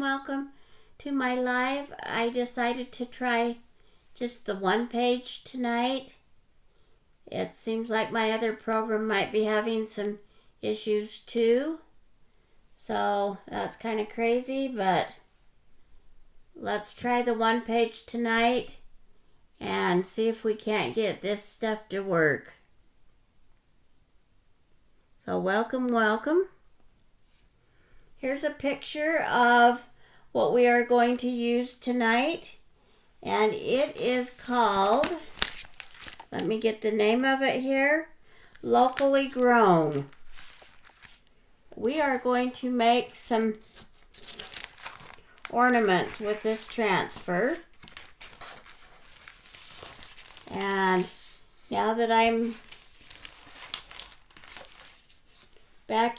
welcome to my live. I decided to try just the one page tonight. It seems like my other program might be having some issues too. So that's kind of crazy, but let's try the one page tonight and see if we can't get this stuff to work. So welcome, welcome. Here's a picture of what we are going to use tonight, and it is called, let me get the name of it here, Locally Grown. We are going to make some ornaments with this transfer. And now that I'm back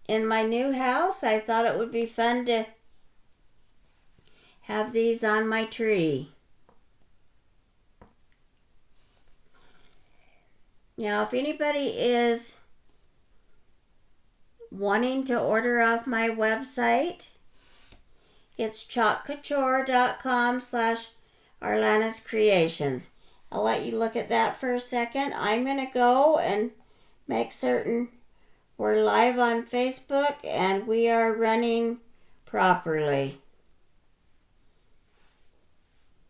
in my new house, I thought it would be fun to have these on my tree. Now, if anybody is wanting to order off my website, it's chalkcouture.com/arlana'screations. I'll let you look at that for a second. I'm going to go and make certain we're live on Facebook and we are running properly.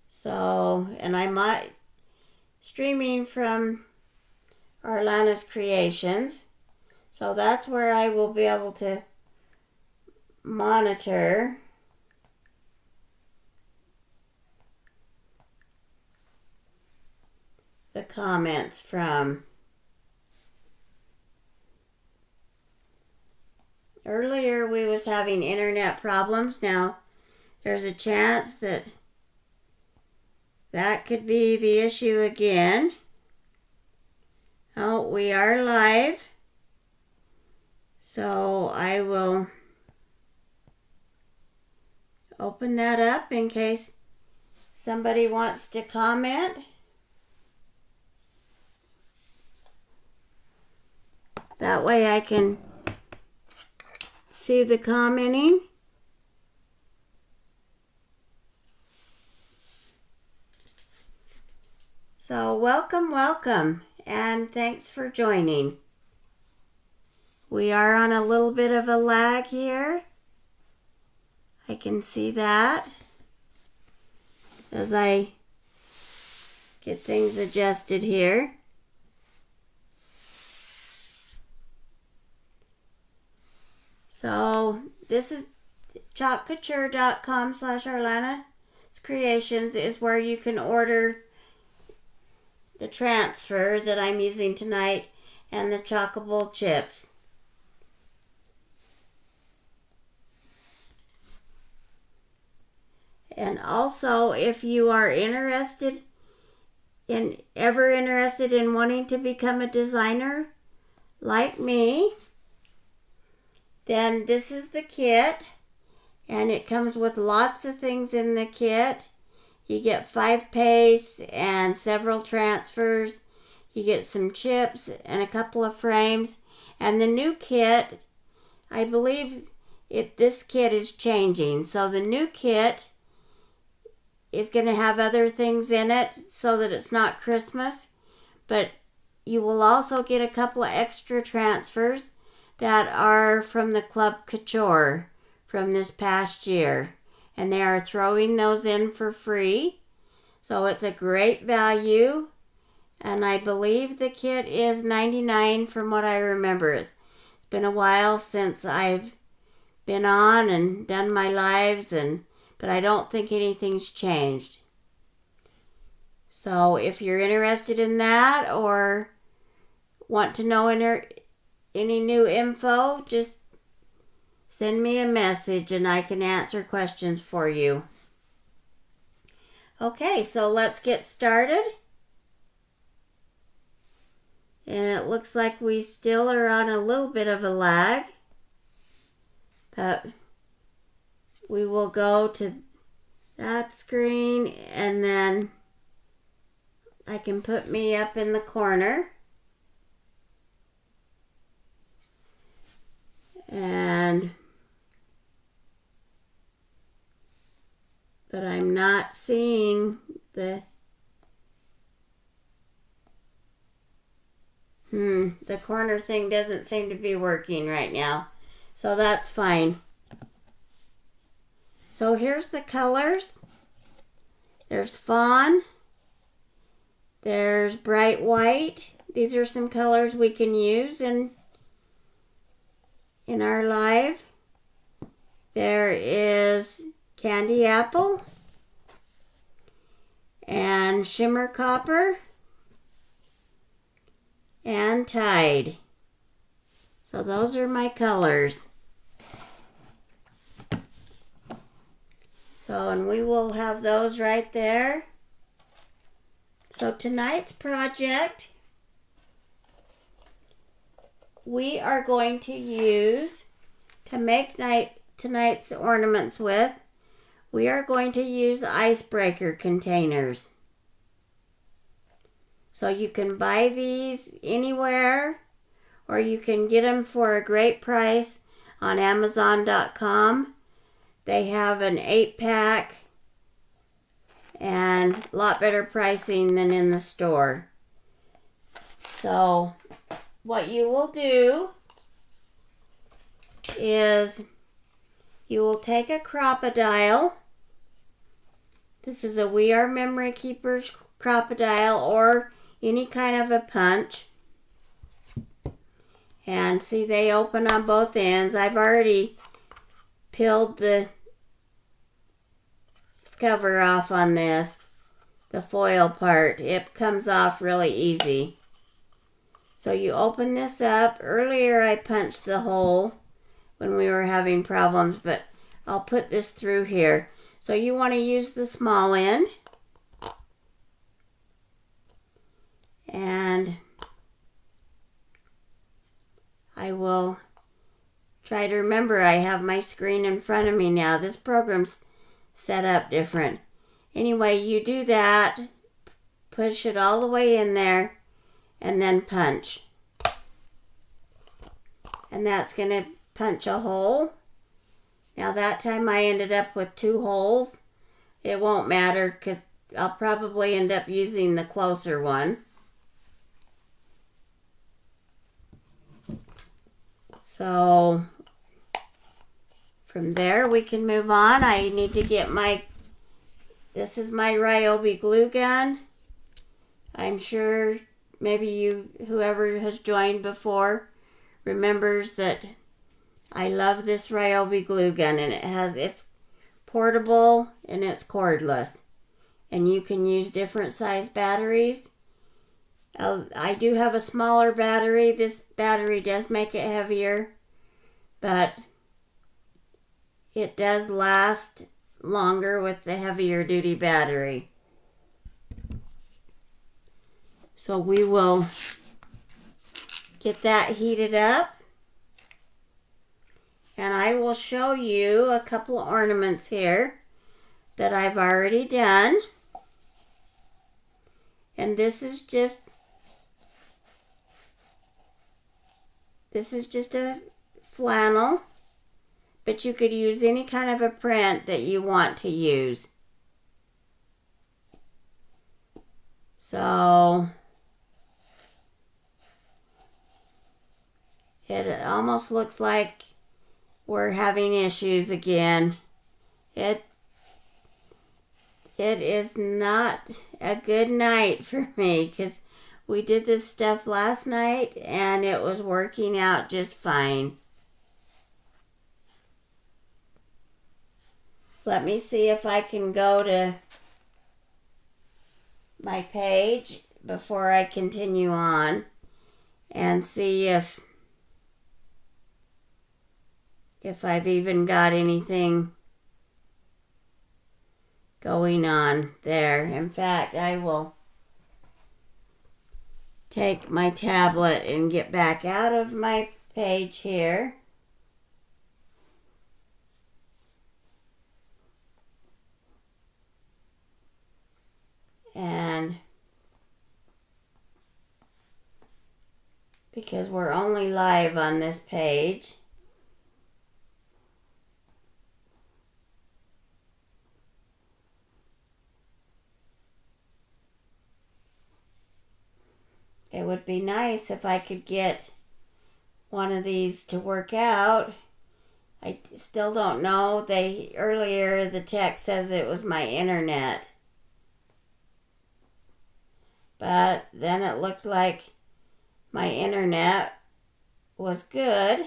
So, and I'm streaming from arlana'screations. So that's where I will be able to monitor the comments from. Earlier we was having internet problems. Now there's a chance that could be the issue again. Oh, we are live. So I will open that up in case somebody wants to comment. That way I can see the commenting. So welcome, welcome, and thanks for joining. We are on a little bit of a lag here. I can see that as I get things adjusted here. So this is chalkcouture.com/arlana'screations is where you can order the transfer that I'm using tonight and the chalkable chips. And also, if you are interested in wanting to become a designer like me, then this is the kit, and it comes with lots of things in the kit. You get 5 pastes and several transfers. You get some chips and a couple of frames. And the new kit, I believe this kit is changing. So the new kit is going to have other things in it so that it's not Christmas. But you will also get a couple of extra transfers that are from the Club Couture from this past year. And they are throwing those in for free. So it's a great value. And I believe the kit is $99 from what I remember. It's been a while since I've been on and done my lives, but I don't think anything's changed. So if you're interested in that or want to know any new info, just send me a message and I can answer questions for you. Okay, so let's get started. And it looks like we still are on a little bit of a lag. But we will go to that screen and then I can put me up in the corner. And but I'm not seeing the the corner thing doesn't seem to be working right now, so that's fine. So here's the colors. There's fawn, there's bright white. These are some colors we can use in our live. There is candy apple and shimmer copper and tide. So those are my colors. So, and we will have those right there. So tonight's project, we are going to use, to make tonight's ornaments with, we are going to use icebreaker containers. So you can buy these anywhere, or you can get them for a great price on Amazon.com. They have an 8-pack and a lot better pricing than in the store. So what you will do is you will take a crocodile. This is a We Are Memory Keepers crocodile or any kind of a punch. And see, they open on both ends. I've already peeled the cover off on this, the foil part. It comes off really easy. So you open this up. Earlier I punched the hole when we were having problems, but I'll put this through here. So you want to use the small end. And I will try to remember I have my screen in front of me now. This program's set up different. Anyway, you do that, push it all the way in there, and then punch. And that's going to punch a hole. Now that time I ended up with 2 holes. It won't matter because I'll probably end up using the closer one. So from there we can move on. I need to get this is my Ryobi glue gun. I'm sure maybe whoever has joined before remembers that I love this Ryobi glue gun, and it's portable and it's cordless. And you can use different size batteries. I do have a smaller battery. This battery does make it heavier, but it does last longer with the heavier duty battery. So we will get that heated up, and I will show you a couple of ornaments here that I've already done. And this is just a flannel, but you could use any kind of a print that you want to use. So it almost looks like we're having issues again. It is not a good night for me because we did this stuff last night and it was working out just fine. Let me see if I can go to my page before I continue on and see if I've even got anything going on there. In fact, I will take my tablet and get back out of my page here. And because we're only live on this page, it would be nice if I could get one of these to work out. I still don't know. Earlier the text says it was my internet. But then it looked like my internet was good.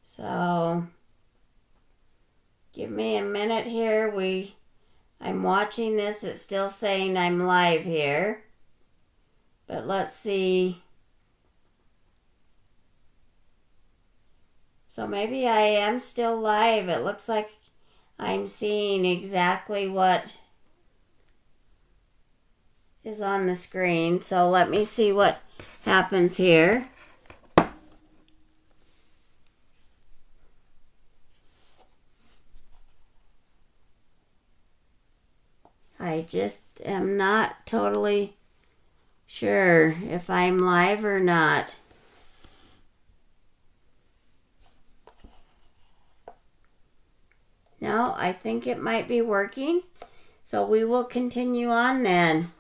So give me a minute here. I'm watching this. It's still saying I'm live here. But let's see. So maybe I am still live. It looks like I'm seeing exactly what is on the screen. So let me see what happens here. I just am not totally sure if I'm live or not. No, I think it might be working. So we will continue on then.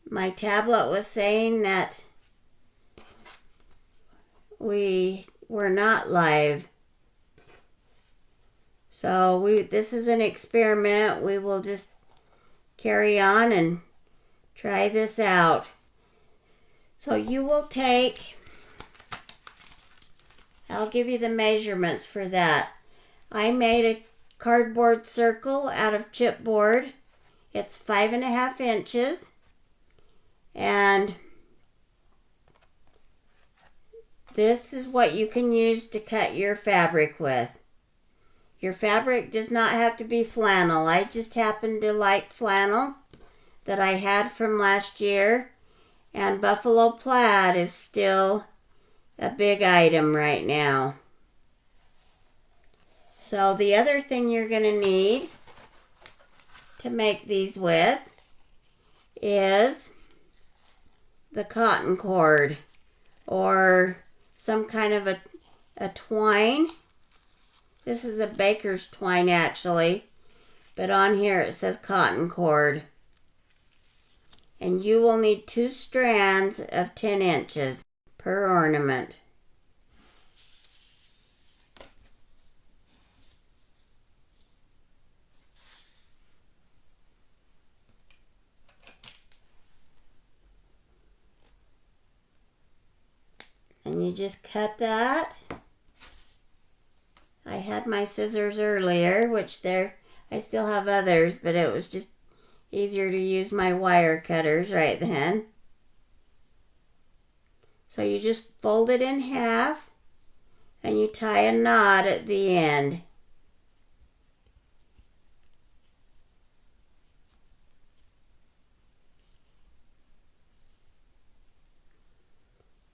My tablet was saying that we were not live. So this is an experiment. We will just carry on and try this out. So you will I'll give you the measurements for that. I made a cardboard circle out of chipboard. It's 5.5 inches. And this is what you can use to cut your fabric with. Your fabric does not have to be flannel. I just happen to like flannel that I had from last year. And buffalo plaid is still a big item right now. So the other thing you're going to need to make these with is the cotton cord or some kind of a twine. This is a baker's twine actually, but on here it says cotton cord. And you will need 2 strands of 10 inches per ornament. And you just cut that. I had my scissors earlier, which I still have others, but it was just easier to use my wire cutters right then. So you just fold it in half and you tie a knot at the end.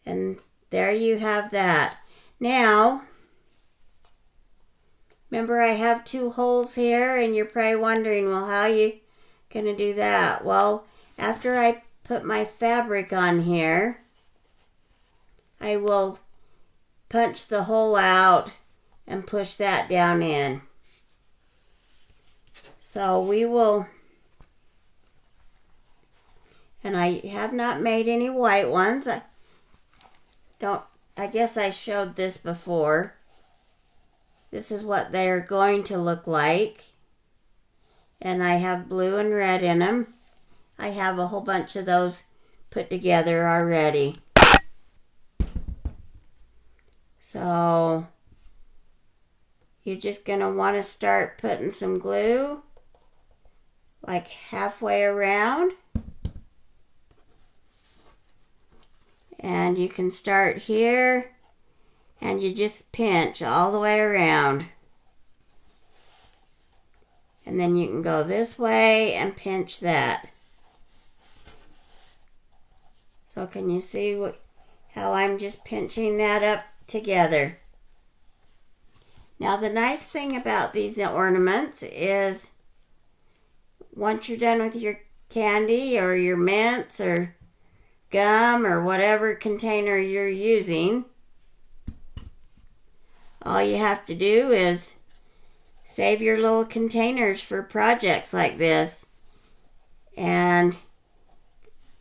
And there you have that. Now, remember I have 2 holes here and you're probably wondering, well, how are you going to do that? Well, after I put my fabric on here, I will punch the hole out and push that down in. So we will, and I have not made any white ones. I guess I showed this before. This is what they're going to look like. And I have blue and red in them. I have a whole bunch of those put together already. So you're just going to want to start putting some glue like halfway around. And you can start here and you just pinch all the way around. And then you can go this way and pinch that. So can you see how I'm just pinching that up together? Now the nice thing about these ornaments is once you're done with your candy or your mints or gum or whatever container you're using, all you have to do is save your little containers for projects like this. and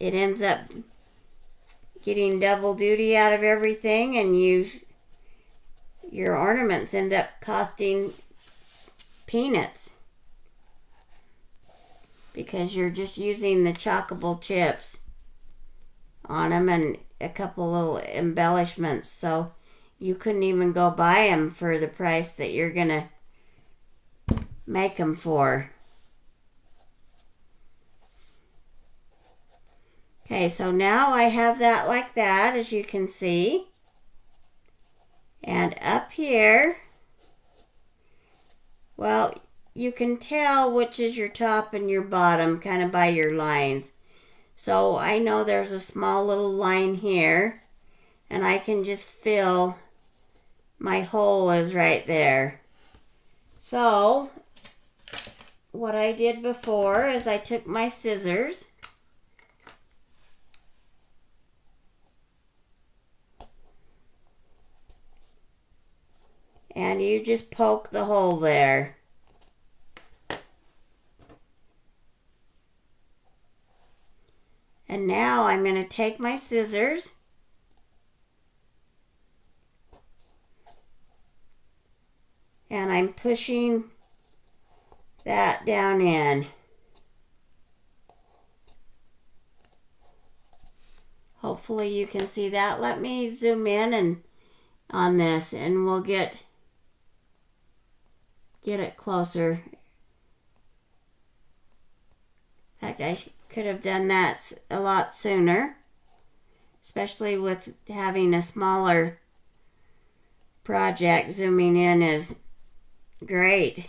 it ends up getting double duty out of everything, and your ornaments end up costing peanuts because you're just using the chalkable chips on them and a couple little embellishments, so you couldn't even go buy them for the price that you're gonna make them for. Okay, so now I have that like that, as you can see. And up here, well, you can tell which is your top and your bottom kind of by your lines. So I know there's a small little line here, and I can just fill my hole is right there. So what I did before is I took my scissors and you just poke the hole there. And now I'm going to take my scissors and I'm pushing that down in. Hopefully you can see that. Let me zoom in and on this and we'll get it closer. In fact, I could have done that a lot sooner, especially with having a smaller project. Zooming in is great,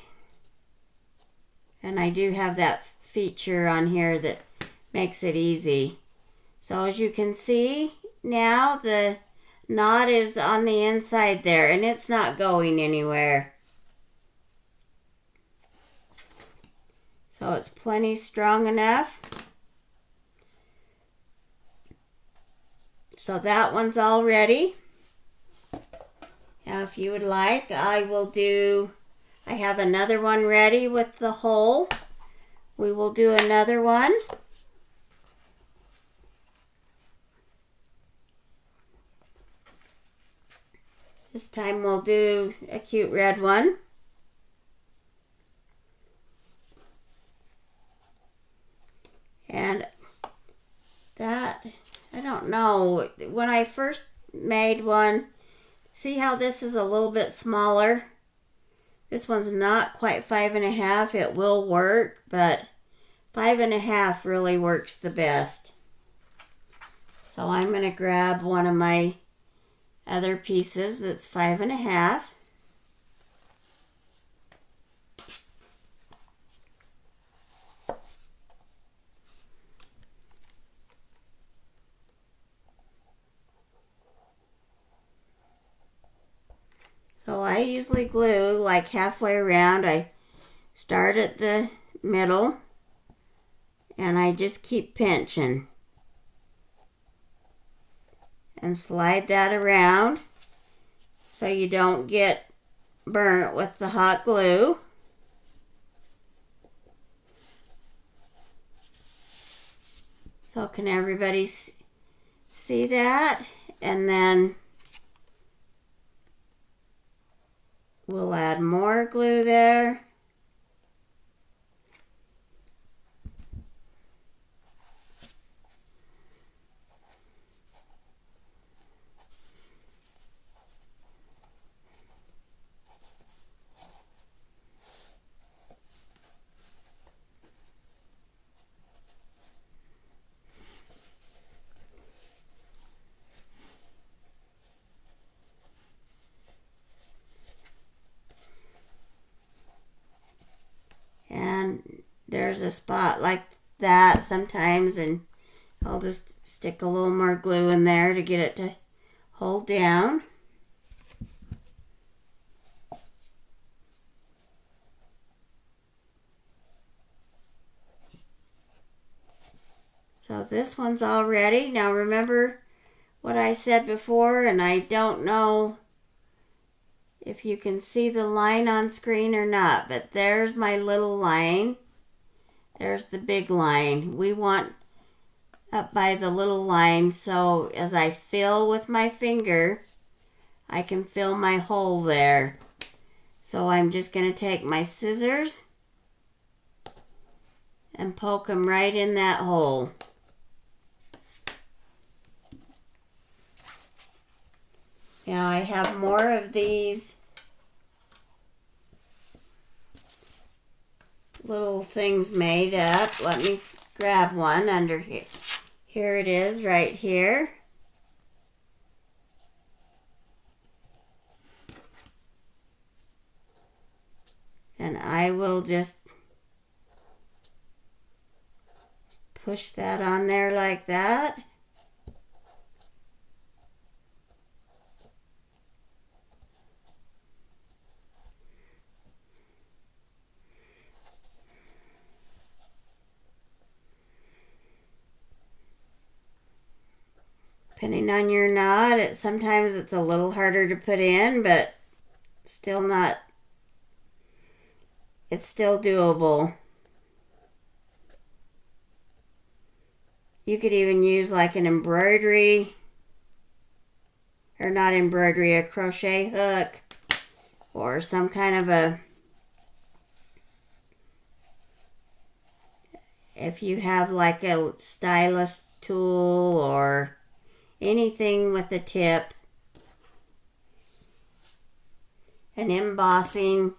and I do have that feature on here that makes it easy. So as you can see now, the knot is on the inside there and it's not going anywhere. So it's plenty strong enough. So that one's all ready. Now if you would like, I have another one ready with the hole. We will do another one. This time we'll do a cute red one. And that, I don't know, when I first made one, see how this is a little bit smaller? This one's not quite 5.5. It will work, but 5.5 really works the best. So I'm going to grab one of my other pieces that's 5.5. So I usually glue like halfway around. I start at the middle and I just keep pinching and slide that around so you don't get burnt with the hot glue. So can everybody see that? And then we'll add more glue there. And there's a spot like that sometimes, and I'll just stick a little more glue in there to get it to hold down. So this one's all ready. Now remember what I said before, and I don't know if you can see the line on screen or not, but there's my little line There's the big line. We want up by the little line, so as I fill with my finger, I can fill my hole there. So I'm just going to take my scissors and poke them right in that hole. Now I have more of these little things made up. Let me grab one under here. Here it is right here. And I will just push that on there like that. Depending on your knot, sometimes it's a little harder to put in, but still not, it's still doable. You could even use like an embroidery, or not embroidery, a crochet hook, or some kind of a, if you have like a stylus tool or anything with a tip. An embossing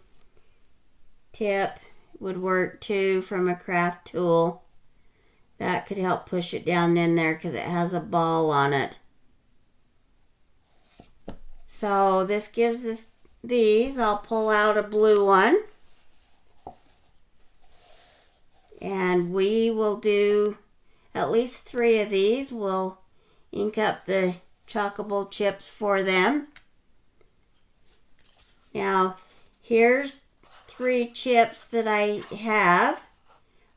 tip would work too from a craft tool. That could help push it down in there because it has a ball on it. So this gives us these. I'll pull out a blue one. And we will do at least 3 of these. We'll ink up the chockable chips for them. Now, here's 3 chips that I have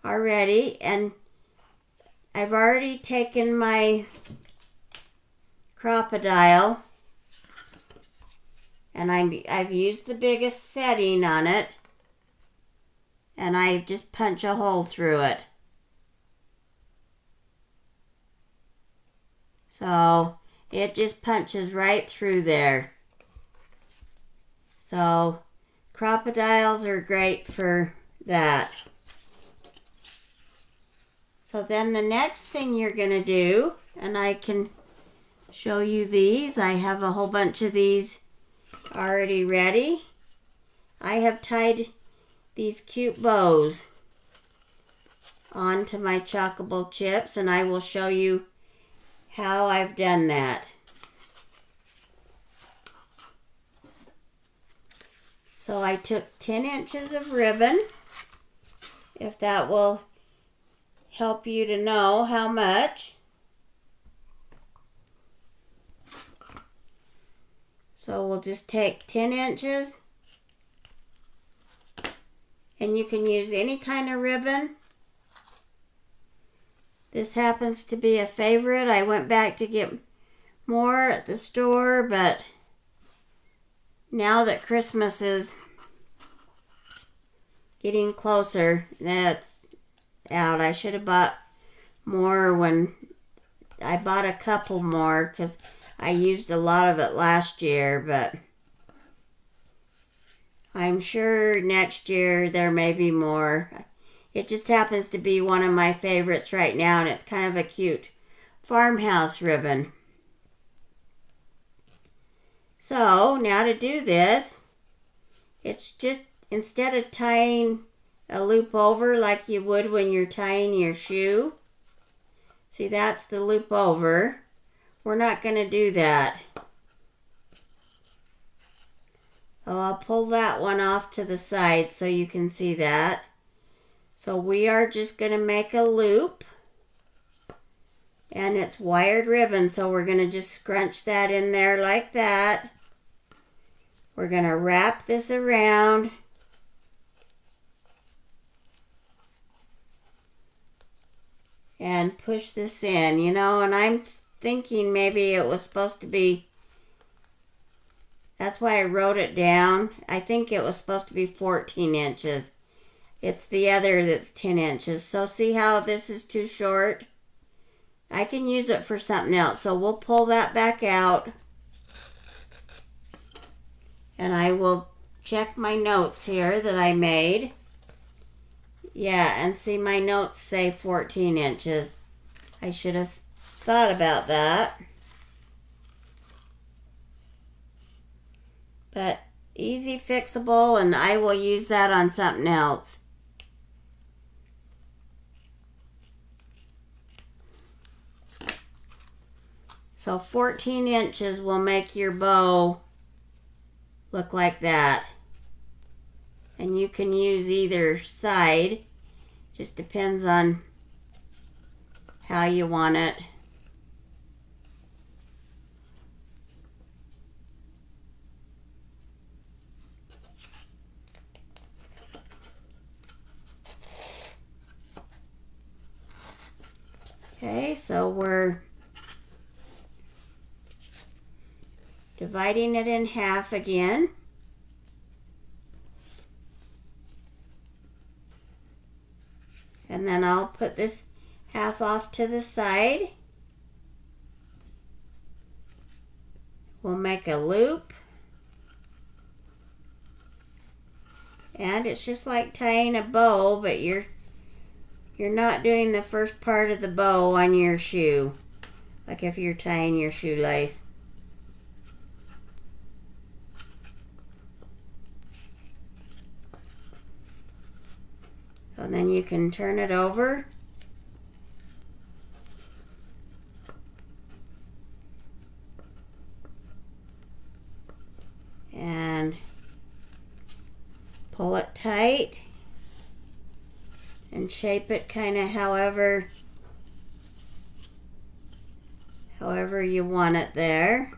already, and I've already taken my crocodile, and I've used the biggest setting on it, and I just punch a hole through it. So it just punches right through there. So crocodiles are great for that. So then the next thing you're going to do, and I can show you these. I have a whole bunch of these already ready. I have tied these cute bows onto my chockable chips, and I will show you how I've done that. So I took 10 inches of ribbon, if that will help you to know how much. So we'll just take 10 inches, and you can use any kind of ribbon. This happens to be a favorite. I went back to get more at the store, but now that Christmas is getting closer, that's out. I should have bought more when I bought a couple more because I used a lot of it last year, but I'm sure next year there may be more. It just happens to be one of my favorites right now, and it's kind of a cute farmhouse ribbon. So now to do this, it's just, instead of tying a loop over like you would when you're tying your shoe, see, that's the loop over. We're not going to do that. Oh, I'll pull that one off to the side so you can see that. So we are just going to make a loop, and it's wired ribbon, so we're going to just scrunch that in there like that. We're going to wrap this around, and push this in, you know, and I'm thinking maybe it was supposed to be, that's why I wrote it down. I think it was supposed to be 14 inches. It's the other that's 10 inches. So see how this is too short? I can use it for something else. So we'll pull that back out. And I will check my notes here that I made. Yeah, and see my notes say 14 inches. I should have thought about that. But easy fixable, and I will use that on something else. So 14 inches will make your bow look like that. And you can use either side. Just depends on how you want it. Okay, so we're dividing it in half again. And then I'll put this half off to the side. We'll make a loop. And it's just like tying a bow, but you're not doing the first part of the bow on your shoe, like if you're tying your shoelace. And then you can turn it over. And pull it tight. And shape it kind of however you want it there.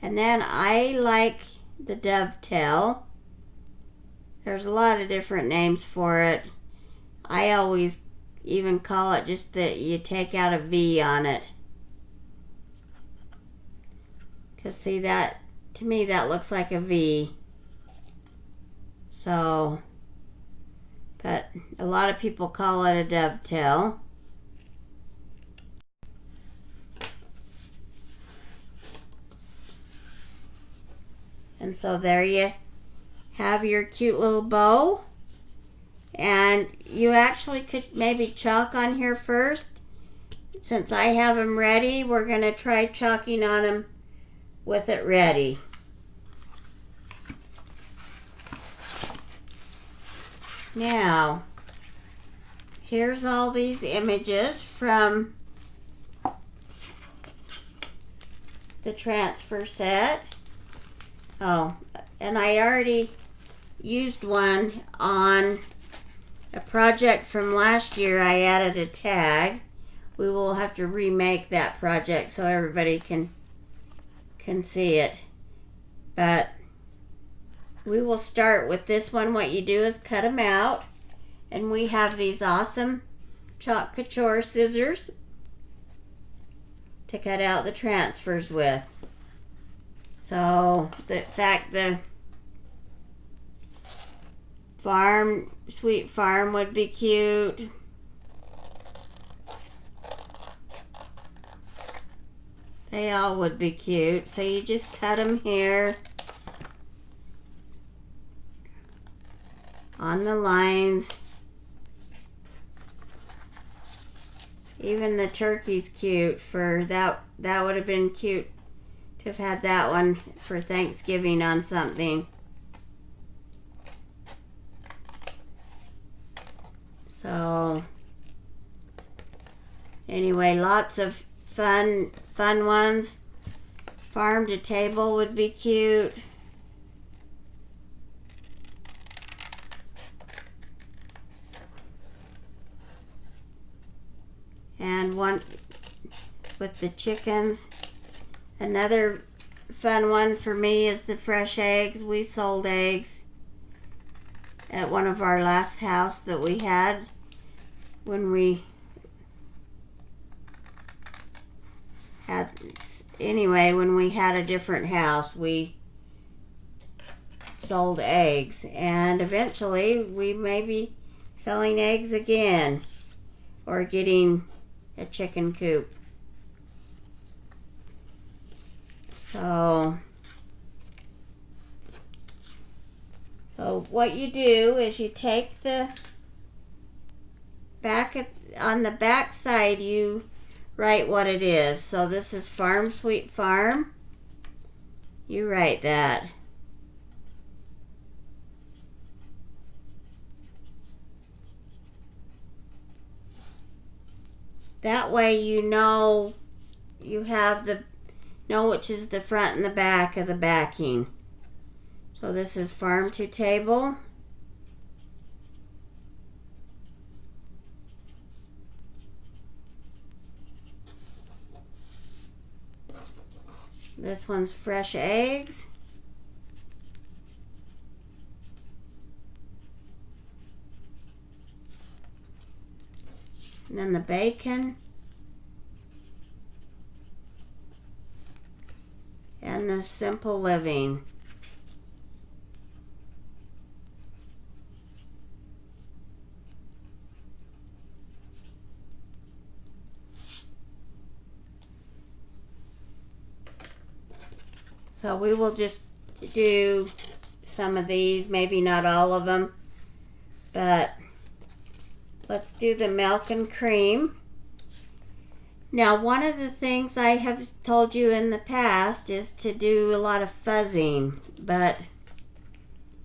And then I like the dovetail. There's a lot of different names for it. I always even call it just that you take out a V on it. Because see that, to me that looks like a V. So, but a lot of people call it a dovetail. And so there you have your cute little bow. And you actually could maybe chalk on here first. Since I have them ready, we're going to try chalking on them with it ready. Now, here's all these images from the transfer set. Oh, and I already used one on a project from last year. I added a tag. We will have to remake that project so everybody can see it. But we will start with this one. What you do is cut them out. And we have these awesome chalk couture scissors to cut out the transfers with. So, in fact, the Sweet Farm would be cute. They all would be cute. So you just cut them here on the lines. Even the turkey's cute for that. That would have been cute to have had that one for Thanksgiving on something. So anyway, lots of fun ones. Farm to table would be cute. And one with the chickens. Another fun one for me is the fresh eggs. We sold eggs at one of our last house that we had when we had, anyway, when we had a different house, we sold eggs, and eventually we may be selling eggs again or getting a chicken coop. So what you do is you take the on the back side you write what it is. So this is Farm Sweet Farm. You write that. That way you know which is the front and the back of the backing. So this is Farm to Table. This one's Fresh Eggs. And then the bacon. And the Simple Living. So we will just do some of these, maybe not all of them, but let's do the milk and cream. Now, one of the things I have told you in the past is to do a lot of fuzzing,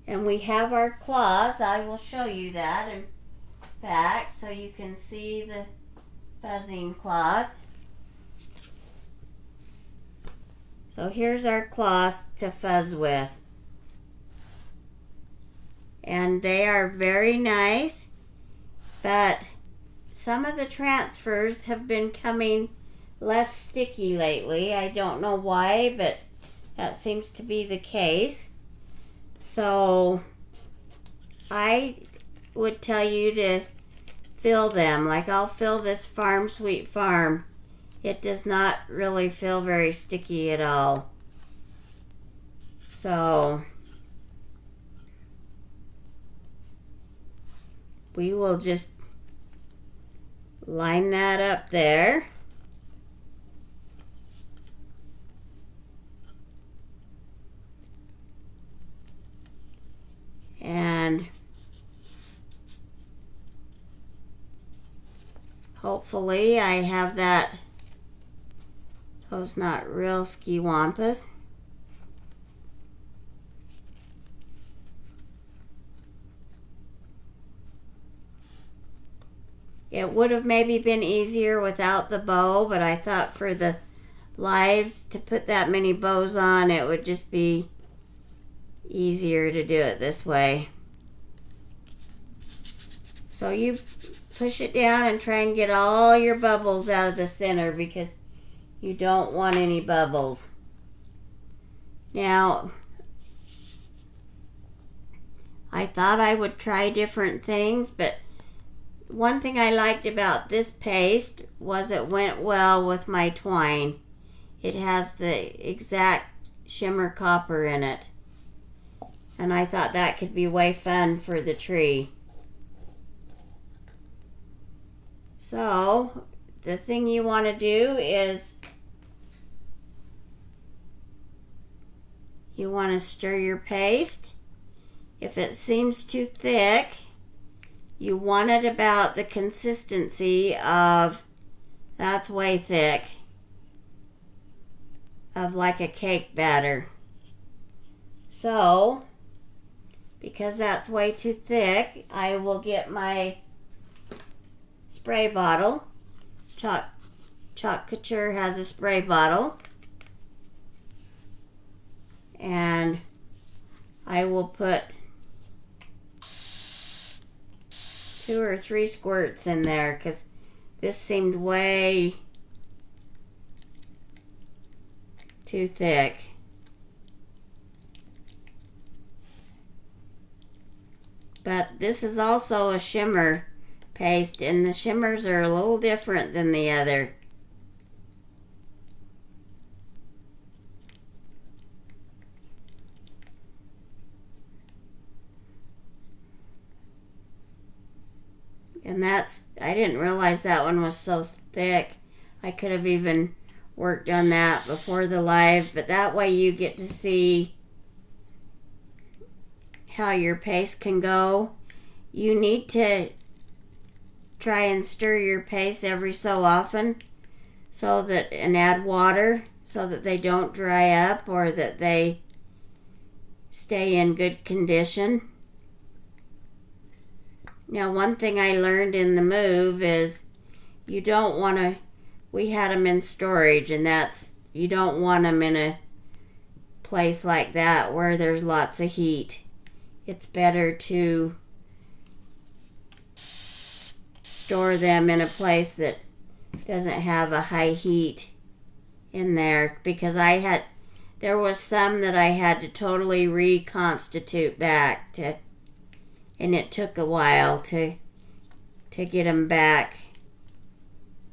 and we have our cloths. I will show you that in fact, so you can see the fuzzing cloth. So here's our cloths to fuzz with. And they are very nice, but some of the transfers have been coming less sticky lately. I don't know why, but that seems to be the case. So I would tell you to fill them. Like I'll fill this Farm Sweet Farm. It does not really feel very sticky at all. So we will just line that up there. And hopefully I have that so it's not real ski-wampus. It would have maybe been easier without the bow, but I thought for the lives to put that many bows on, it would just be easier to do it this way. So you push it down and try and get all your bubbles out of the center because you don't want any bubbles. Now, I thought I would try different things, but one thing I liked about this paste was it went well with my twine. It has the exact shimmer copper in it. And I thought that could be way fun for the tree. So, the thing you want to do is you want to stir your paste. If it seems too thick, you want it about the consistency of, that's way thick, of like a cake batter. So, because that's way too thick, I will get my spray bottle. Couture has a spray bottle. And I will put 2 or 3 squirts in there because this seemed way too thick. But this is also a shimmer paste, and the shimmers are a little different than the other. And I didn't realize that one was so thick. I could have even worked on that before the live, but that way you get to see how your paste can go. You need to try and stir your paste every so often and add water so that they don't dry up or that they stay in good condition. Now, one thing I learned in the move is you don't want to, we had them in storage, and you don't want them in a place like that where there's lots of heat. It's better to store them in a place that doesn't have a high heat in there, because there was some that I had to totally reconstitute back to, and it took a while to get them back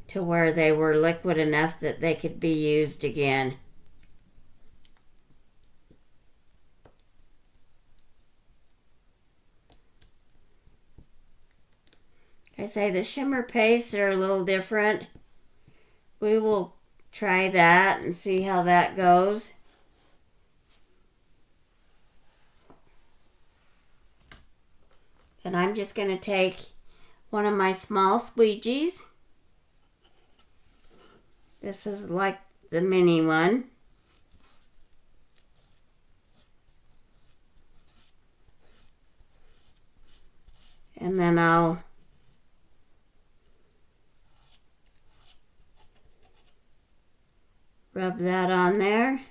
to where they were liquid enough that they could be used again. I say the shimmer pastes are a little different. We will try that and see how that goes. And I'm just going to take one of my small squeegees. This is like the mini one. And then I'll rub that on there.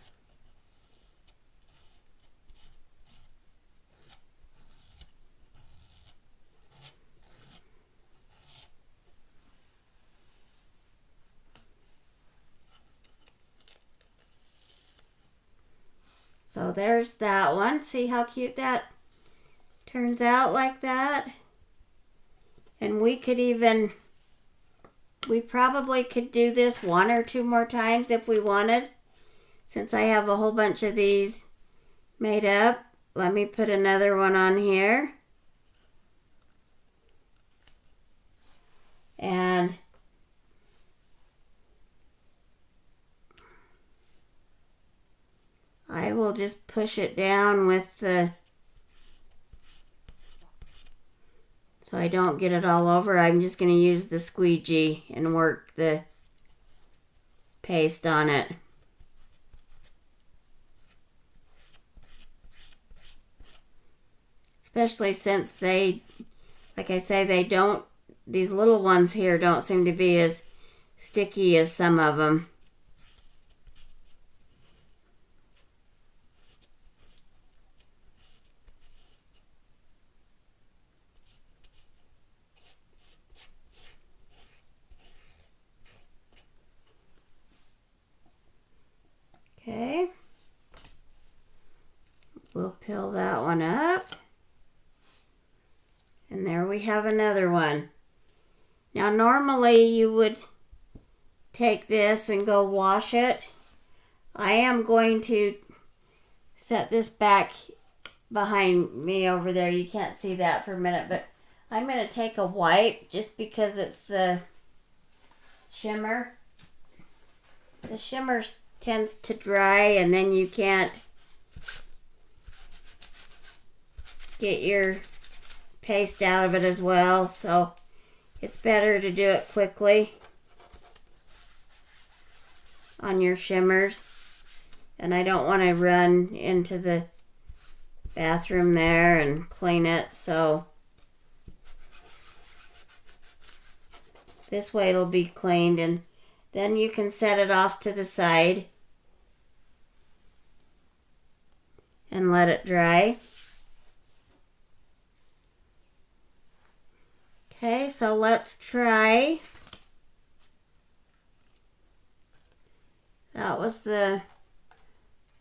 So there's that one. See how cute that turns out like that? And we probably could do this one or two more times if we wanted. Since I have a whole bunch of these made up, let me put another one on here. And I will just push it down with so I don't get it all over. I'm just going to use the squeegee and work the paste on it. Especially since like I say, these little ones here don't seem to be as sticky as some of them. Okay, we'll peel that one up, and there we have another one. Now normally you would take this and go wash it. I am going to set this back behind me over there. You can't see that for a minute, but I'm going to take a wipe just because it's the shimmer. The shimmer tends to dry and then you can't get your paste out of it as well, so it's better to do it quickly on your shimmers. And I don't want to run into the bathroom there and clean it, so this way it'll be cleaned, and then you can set it off to the side and let it dry. Okay, so let's try. That was the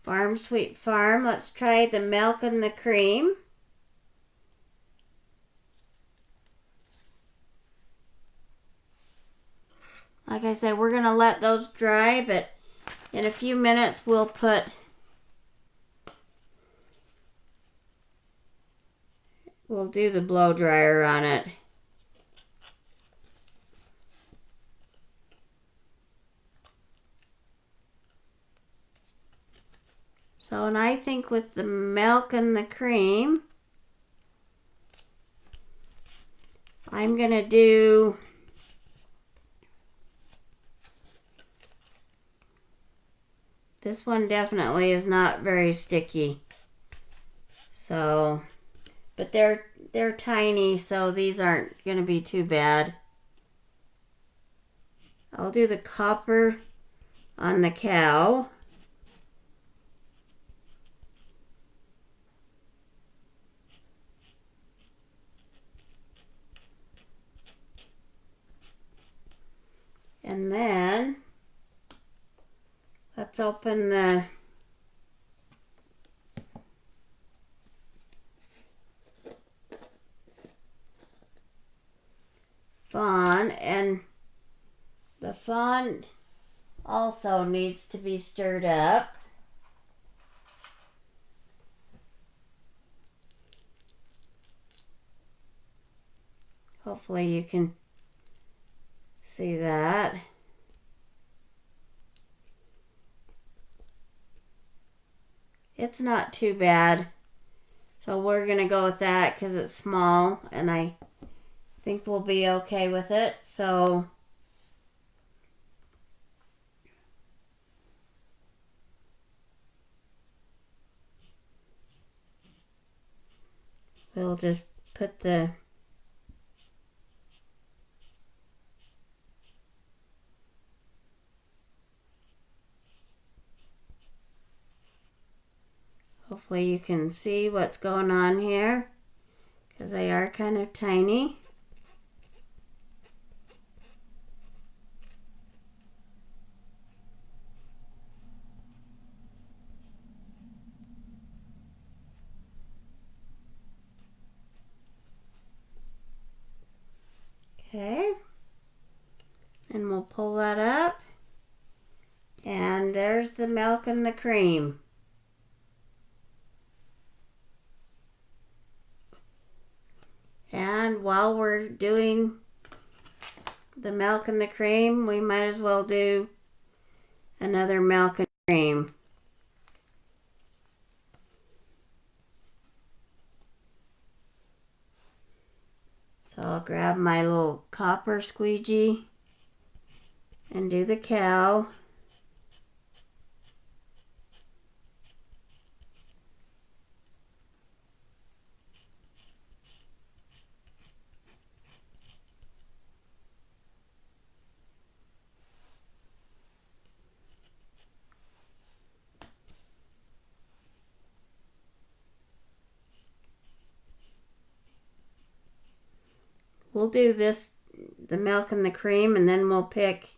Farm Sweet Farm. Let's try the milk and the cream. Like I said, we're going to let those dry, but in a few minutes we'll do the blow dryer on it. So, and I think with the milk and the cream, I'm going to do this one. Definitely is not very sticky. So, but they're tiny, so these aren't going to be too bad. I'll do the copper on the cow. And then let's open the fawn, and the fawn also needs to be stirred up. Hopefully you can see that. It's not too bad. So we're going to go with that because it's small and I think we'll be okay with it. So we'll just put the hopefully you can see what's going on here because they are kind of tiny. Okay, and we'll pull that up, and there's the milk and the cream. And while we're doing the milk and the cream, we might as well do another milk and cream. So I'll grab my little copper squeegee and do the cow. We'll do this, the milk and the cream, and then we'll pick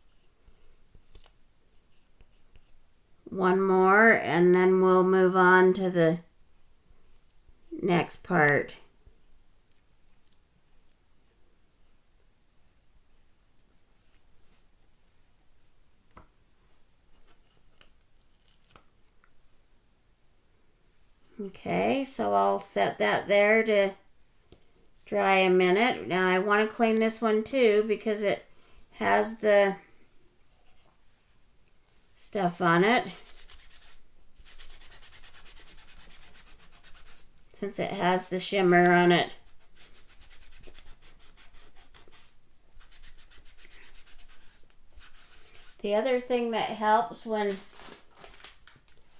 one more, and then we'll move on to the next part. Okay, so I'll set that there to dry a minute. Now I want to clean this one too because it has the stuff on it. Since it has the shimmer on it. The other thing that helps when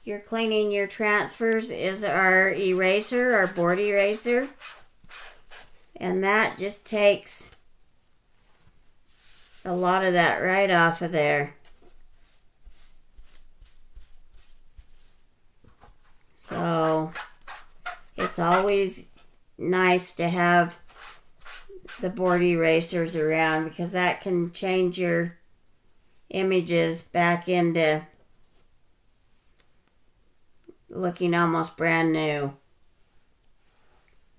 you're cleaning your transfers is our eraser, our board eraser. And that just takes a lot of that right off of there. So it's always nice to have the board erasers around because that can change your images back into looking almost brand new.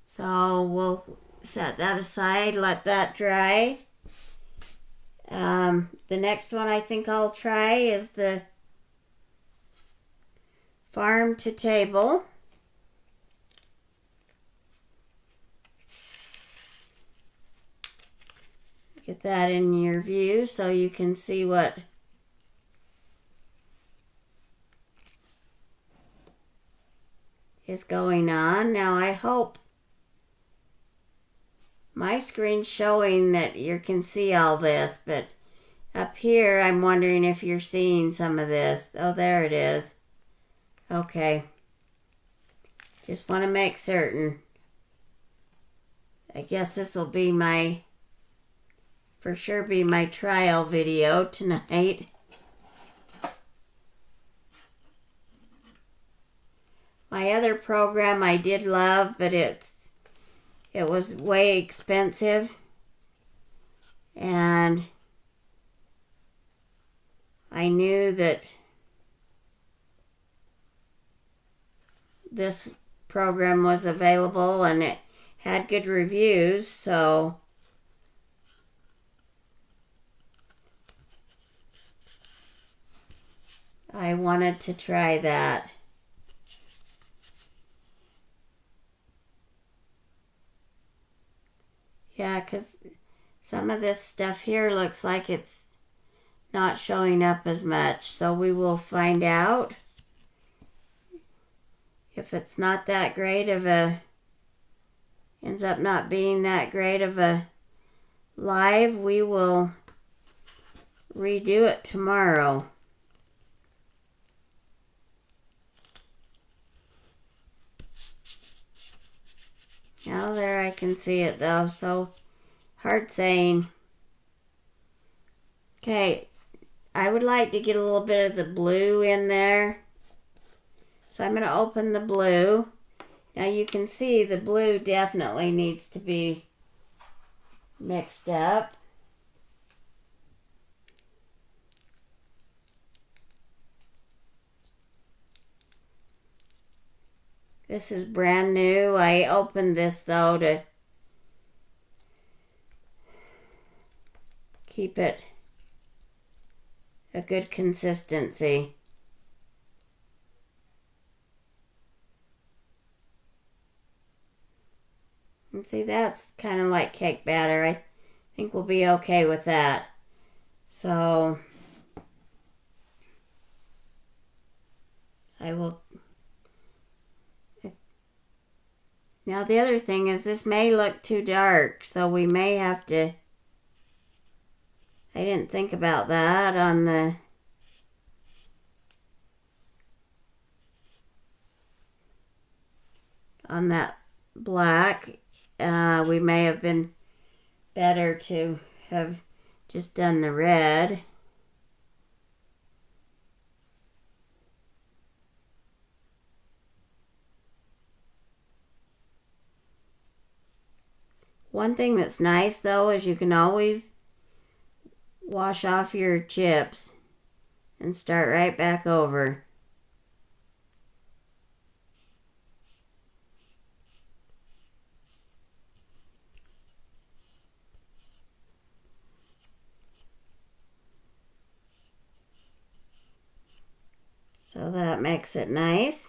So we'll set that aside, let that dry. The next one I think I'll try is the farm to table. Get that in your view so you can see what is going on. Now I hope my screen's showing that you can see all this, but up here I'm wondering if you're seeing some of this. Oh, there it is. Okay. Just want to make certain. I guess this will be for sure be my trial video tonight. My other program I did love, but it was way expensive. And I knew that this program was available and it had good reviews, so I wanted to try that. Yeah, because some of this stuff here looks like it's not showing up as much, so we will find out. If it's not that great of ends up not being that great of a live, we will redo it tomorrow. Now there I can see it though, so hard saying. Okay, I would like to get a little bit of the blue in there. So I'm going to open the blue. Now you can see the blue definitely needs to be mixed up. This is brand new. I opened this though to keep it a good consistency. And see, that's kind of like cake batter. I think we'll be okay with that. So I will. Now the other thing is this may look too dark, so we may have to. I didn't think about that on that black. We may have been better to have just done the red. One thing that's nice though is you can always wash off your chips and start right back over. So that makes it nice.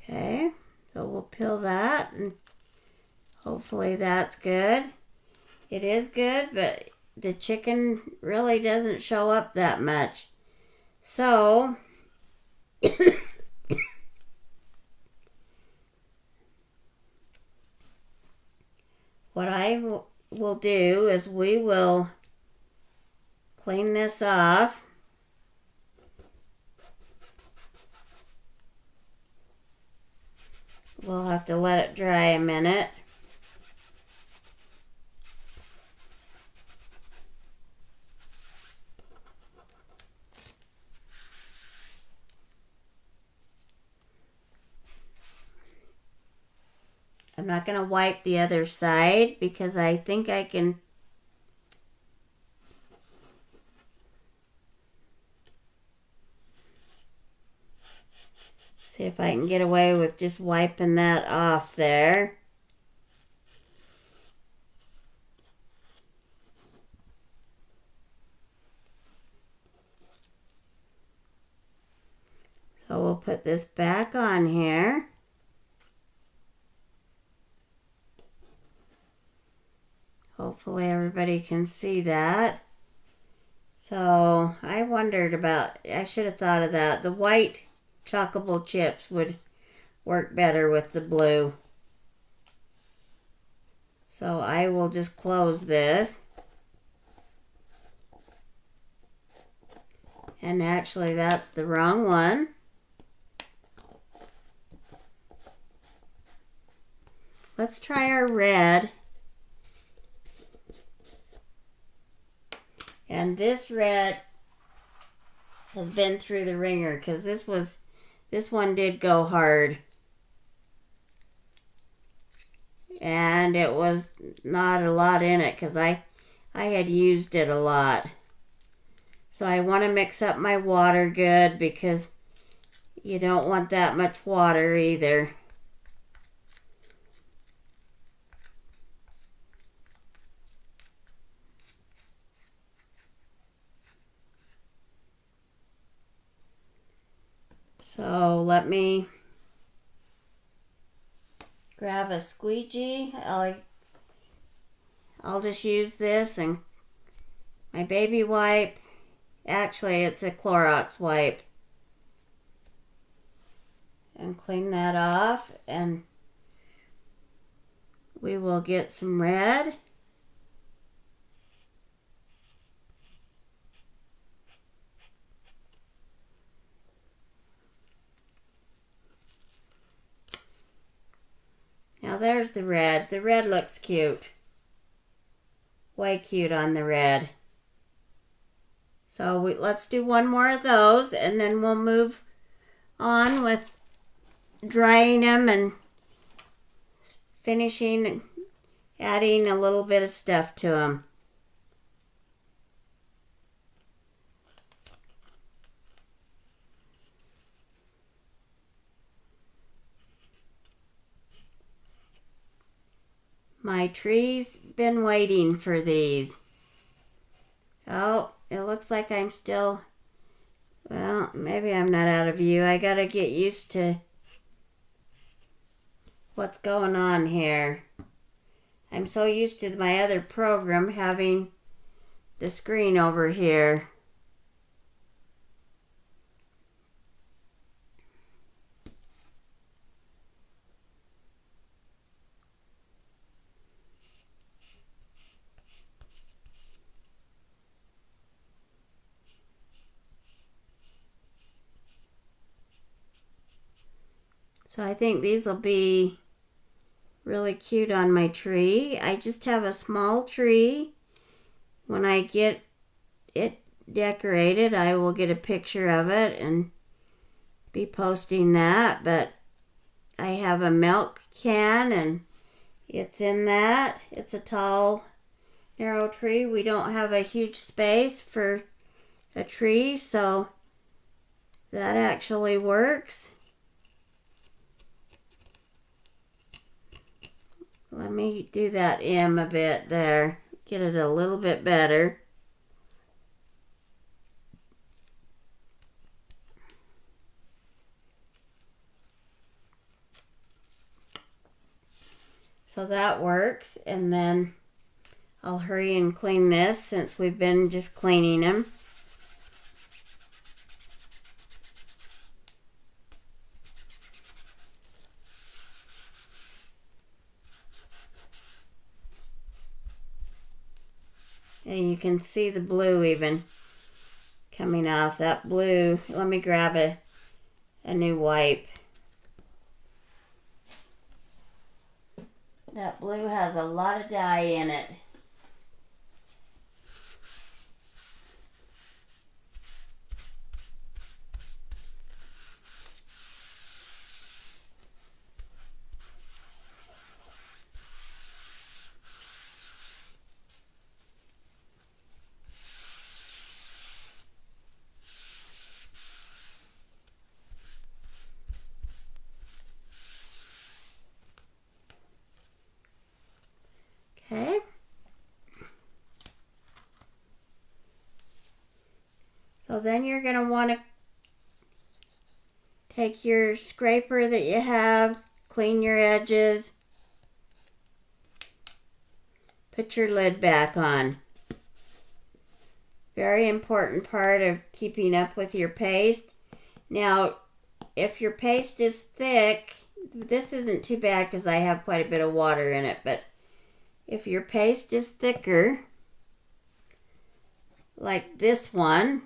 Okay, so we'll peel that and hopefully that's good. It is good, but the chicken really doesn't show up that much. So what I will do is we will clean this off. We'll have to let it dry a minute. I'm not going to wipe the other side because I think I can see if I can get away with just wiping that off there. So we'll put this back on here. Hopefully everybody can see that. So I wondered about, I should have thought of that. The white chockable chips would work better with the blue. So I will just close this. And actually that's the wrong one. Let's try our red. And this red has been through the ringer because this one did go hard. And it was not a lot in it because I had used it a lot. So I want to mix up my water good because you don't want that much water either. So let me grab a squeegee. I'll just use this and my baby wipe. Actually, it's a Clorox wipe. And clean that off, and we will get some red. Now there's the red. The red looks cute. Way cute on the red. So let's do one more of those, and then we'll move on with drying them and finishing, adding a little bit of stuff to them. My tree's been waiting for these. Oh, it looks like I'm still, well, maybe I'm not out of view. I gotta get used to what's going on here. I'm so used to my other program having the screen over here. So I think these will be really cute on my tree. I just have a small tree. When I get it decorated, I will get a picture of it and be posting that. But I have a milk can and it's in that. It's a tall, narrow tree. We don't have a huge space for a tree, so that actually works. Let me do that M a bit there. Get it a little bit better. So that works. And then I'll hurry and clean this since we've been just cleaning them. And you can see the blue even coming off. That blue, let me grab a new wipe. That blue has a lot of dye in it. Okay. So then you're going to want to take your scraper that you have, clean your edges, put your lid back on. Very important part of keeping up with your paste. Now, if your paste is thick, this isn't too bad because I have quite a bit of water in it, but if your paste is thicker, like this one,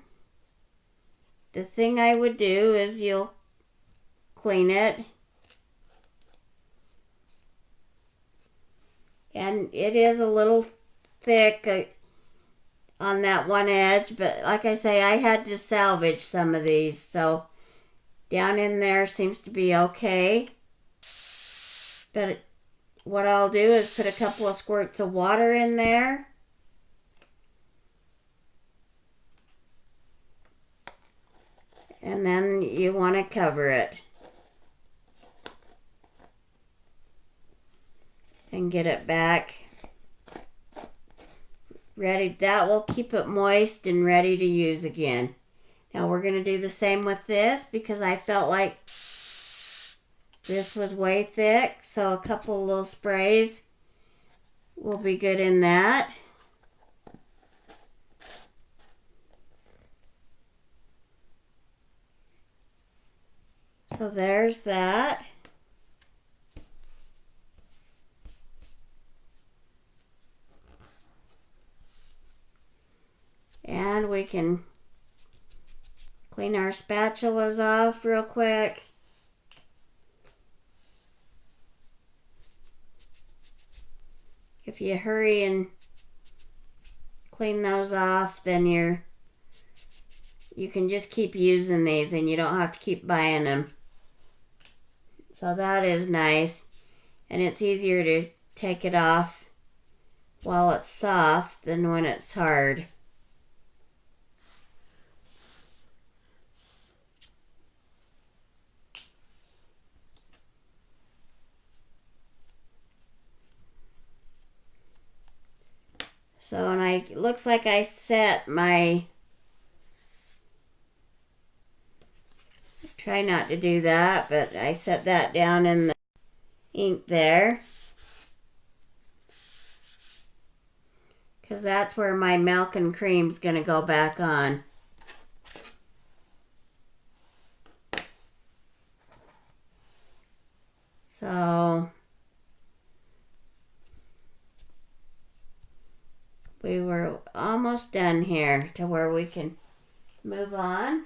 the thing I would do is you'll clean it. And it is a little thick on that one edge, but like I say, I had to salvage some of these, so down in there seems to be okay. But what I'll do is put a couple of squirts of water in there. And then you want to cover it. And get it back ready. That will keep it moist and ready to use again. Now we're going to do the same with this because I felt like this was way thick. So a couple of little sprays will be good in that. So there's that. And we can clean our spatulas off real quick. If you hurry and clean those off, then you can just keep using these and you don't have to keep buying them. So that is nice. And it's easier to take it off while it's soft than when it's hard. So, and it looks like I set my, try not to do that, but I set that down in the ink there. Because that's where my milk and cream's going to go back on. So we were almost done here to where we can move on.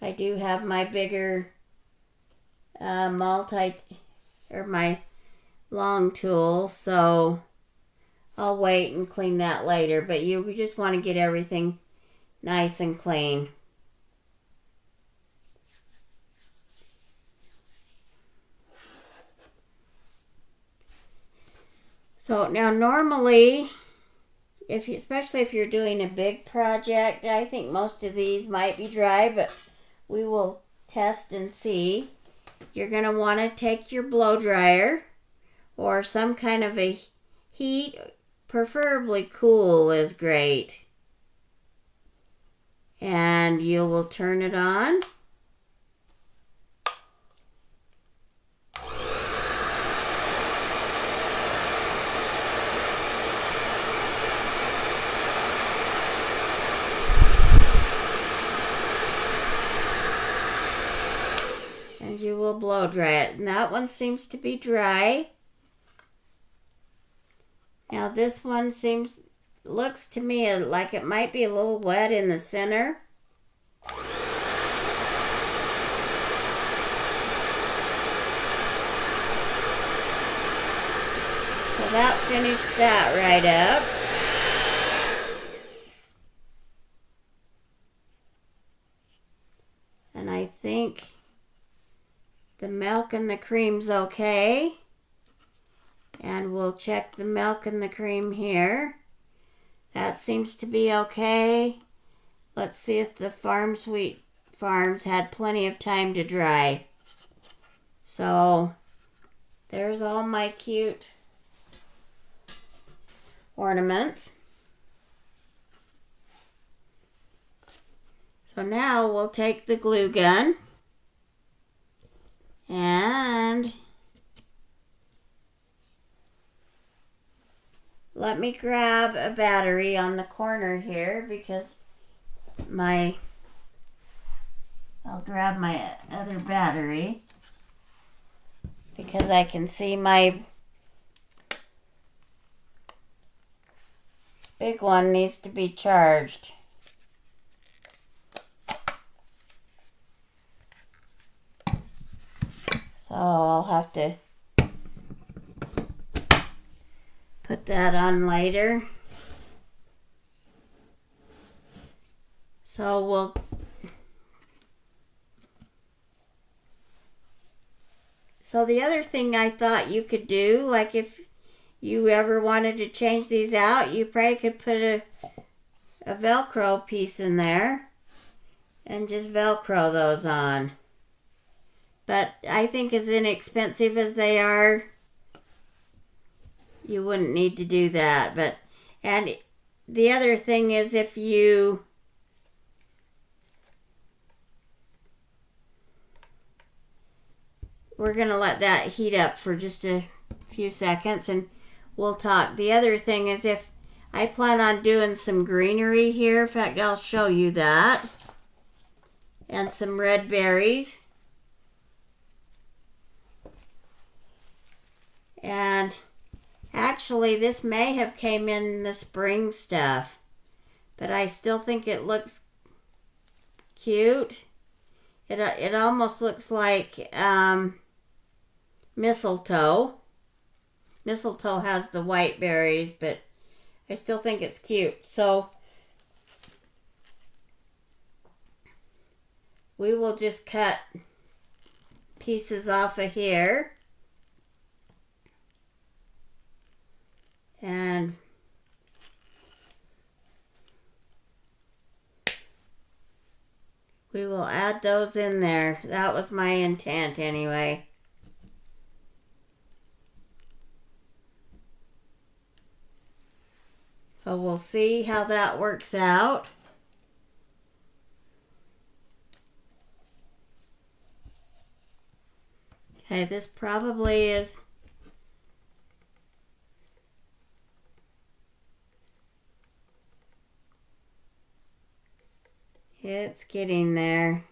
I do have my bigger my long tool, so I'll wait and clean that later, but you just want to get everything nice and clean. So now normally, especially if you're doing a big project, I think most of these might be dry, but we will test and see. You're going to want to take your blow dryer or some kind of a heat, preferably cool is great. And you will turn it on. And you will blow dry it. And that one seems to be dry. Now this one looks to me like it might be a little wet in the center. So that finished that right up. And I think the milk and the cream's okay. And we'll check the milk and the cream here. That seems to be okay. Let's see if the Sweet Farms had plenty of time to dry. So there's all my cute ornaments. So now we'll take the glue gun and let me grab a battery on the corner here because I'll grab my other battery because I can see my big one needs to be charged. So I'll have to put that on later. So the other thing I thought you could do, like if you ever wanted to change these out, you probably could put a Velcro piece in there and just Velcro those on. But I think as inexpensive as they are, you wouldn't need to do that. And the other thing is if you we're going to let that heat up for just a few seconds and we'll talk. The other thing is if I plan on doing some greenery here. In fact, I'll show you that. And some red berries. And actually this may have came in the spring stuff. But I still think it looks cute. It almost looks like mistletoe. Mistletoe has the white berries, but I still think it's cute. So we will just cut pieces off of here. And we will add those in there. That was my intent anyway. So we'll see how that works out. Okay, this probably is it's getting there.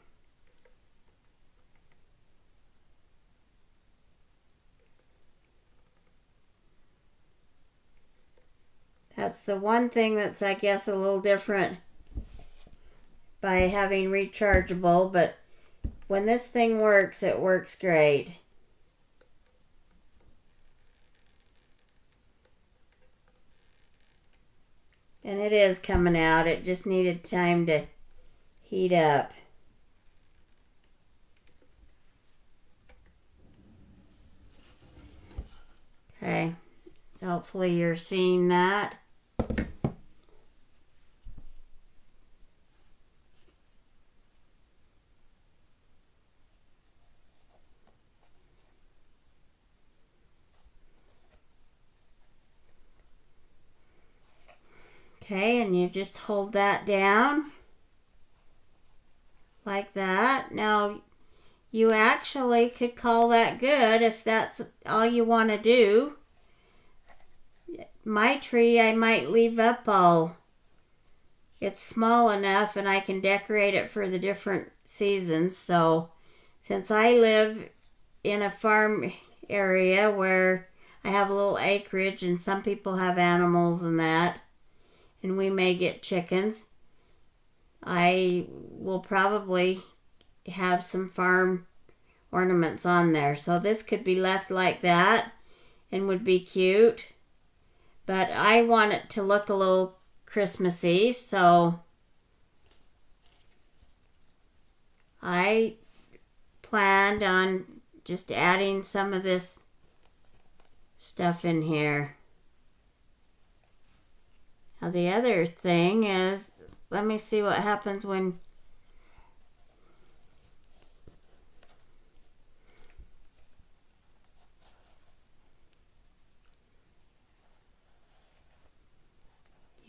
That's the one thing that's, I guess, a little different by having rechargeable, but when this thing works, it works great. And it is coming out. It just needed time to heat up. Okay, hopefully you're seeing that. Okay, and you just hold that down like that. Now, you actually could call that good if that's all you want to do. My tree, I might leave up all. It's small enough and I can decorate it for the different seasons. So, since I live in a farm area where I have a little acreage and some people have animals and that, and we may get chickens, I will probably have some farm ornaments on there. So this could be left like that and would be cute. But I want it to look a little Christmassy, so I planned on just adding some of this stuff in here. Now the other thing is, let me see what happens when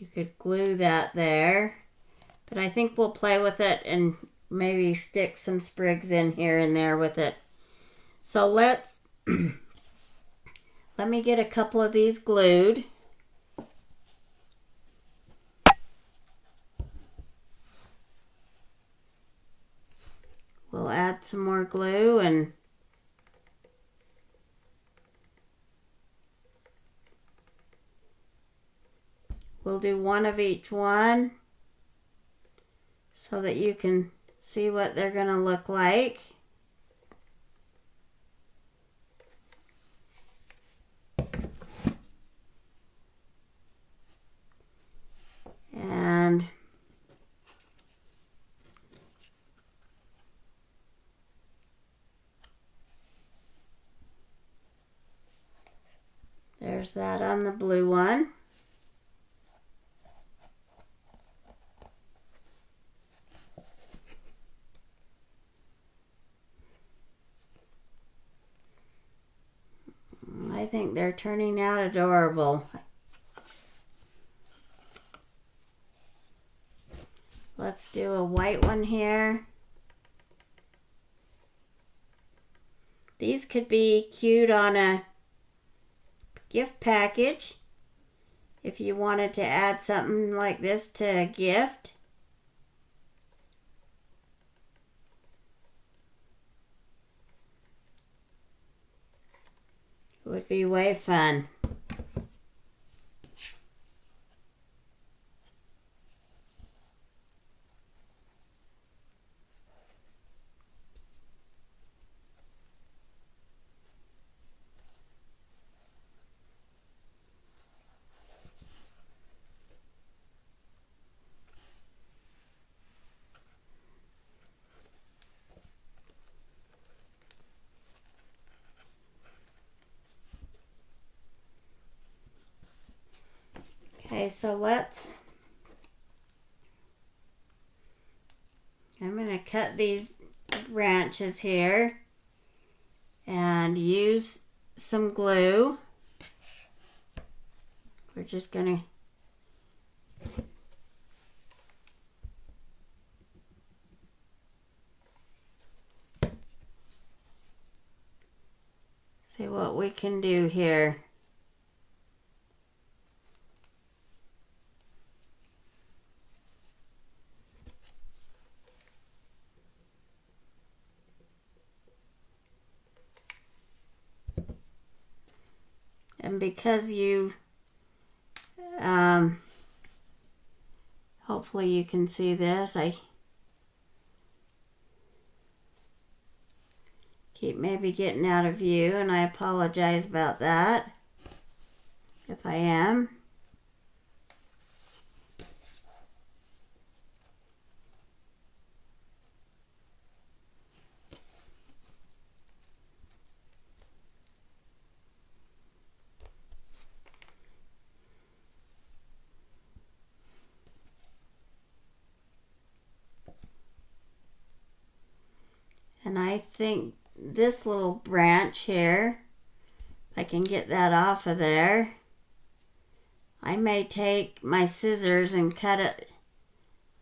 you could glue that there. But I think we'll play with it and maybe stick some sprigs in here and there with it. So let's, let me get a couple of these glued. We'll add some more glue and we'll do one of each one so that you can see what they're going to look like. And there's that on the blue one. I think they're turning out adorable. Let's do a white one here. These could be cute on a gift package if you wanted to add something like this to a gift. It would be way fun. Okay, so I'm going to cut these branches here and use some glue. We're just going to see what we can do here. And because you, hopefully you can see this, I keep maybe getting out of view, and I apologize about that if I am. And I think this little branch here, if I can get that off of there, I may take my scissors and cut it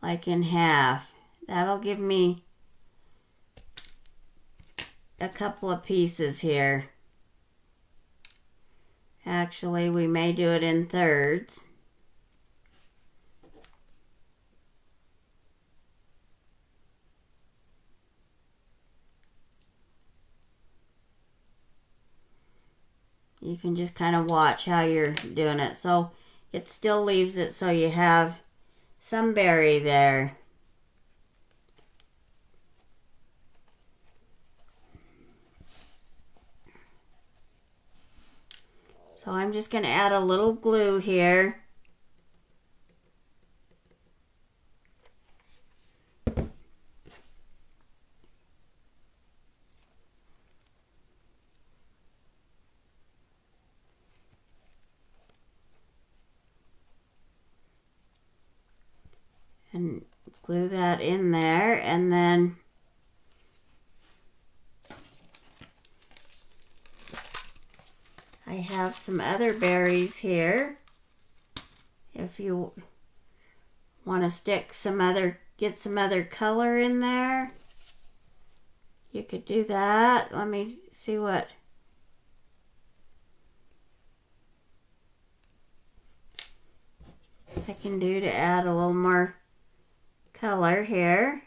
like in half. That'll give me a couple of pieces here. Actually, we may do it in thirds. You can just kind of watch how you're doing it. So it still leaves it so you have some berry there. So I'm just going to add a little glue here. And glue that in there, and then I have some other berries here if you want to stick get some other color in there, you could do that. Let me see what I can do to add a little more color here.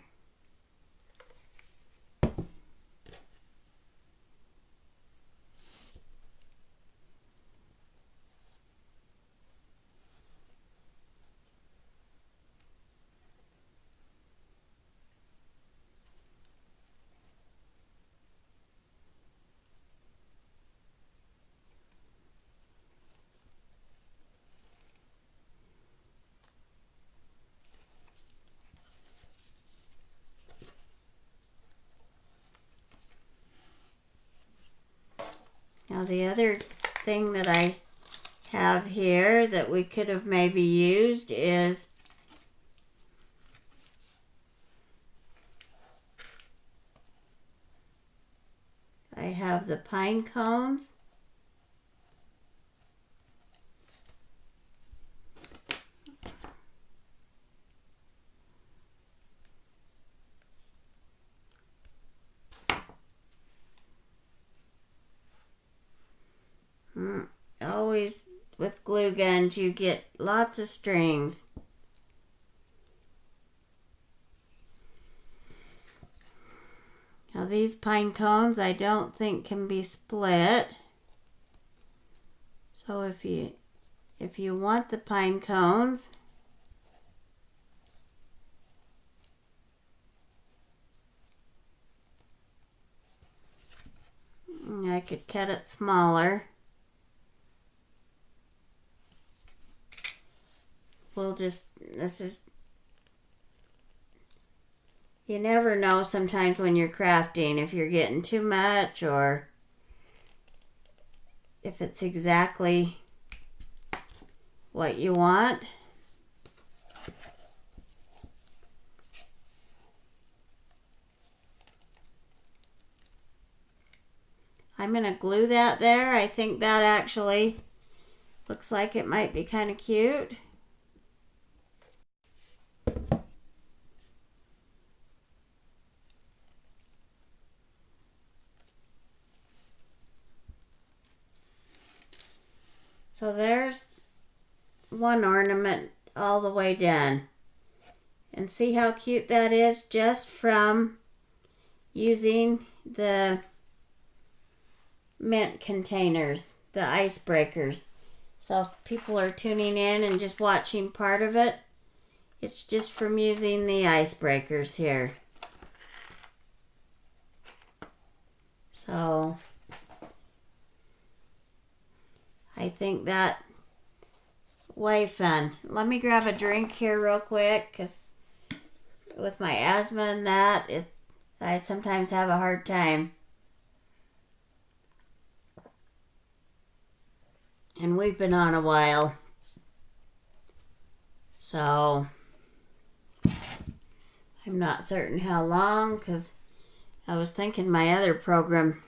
Now the other thing that I have here that we could have maybe used is I have the pine cones. Always with glue guns you get lots of strings. Now these pine cones I don't think can be split. So if you want the pine cones, I could cut it smaller. You never know sometimes when you're crafting if you're getting too much or if it's exactly what you want. I'm going to glue that there. I think that actually looks like it might be kind of cute. So there's one ornament all the way done. And see how cute that is just from using the mint containers, the icebreakers. So if people are tuning in and just watching part of it, it's just from using the icebreakers here. So I think that way fun. Let me grab a drink here real quick because with my asthma and that, I sometimes have a hard time. And we've been on a while. So I'm not certain how long because I was thinking my other program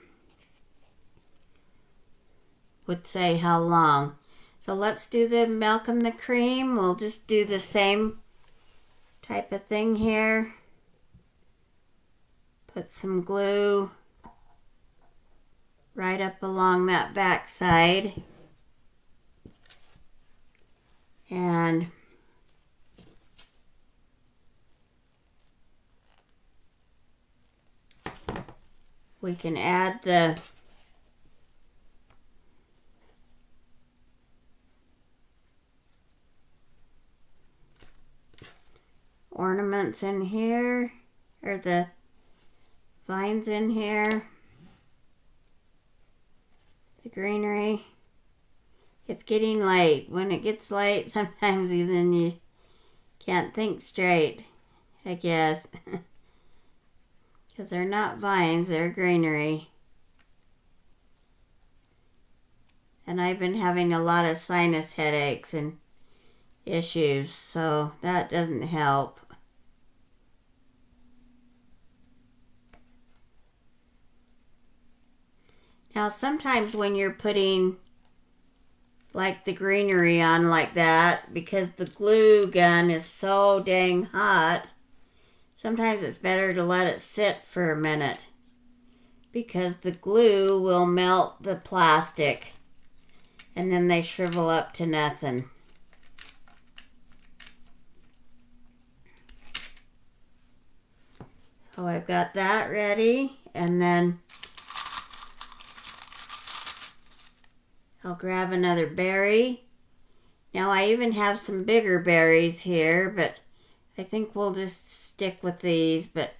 would say how long. So let's do the milk and the cream. We'll just do the same type of thing here. Put some glue right up along that back side. And we can add the ornaments in here, or the vines in here, the greenery. It's getting late. When it gets late, sometimes even you can't think straight, I guess. Because they're not vines, they're greenery. And I've been having a lot of sinus headaches and issues, so that doesn't help. Now sometimes when you're putting like the greenery on like that because the glue gun is so dang hot. Sometimes it's better to let it sit for a minute because the glue will melt the plastic and then they shrivel up to nothing. So I've got that ready, and then I'll grab another berry. Now I even have some bigger berries here, but I think we'll just stick with these, but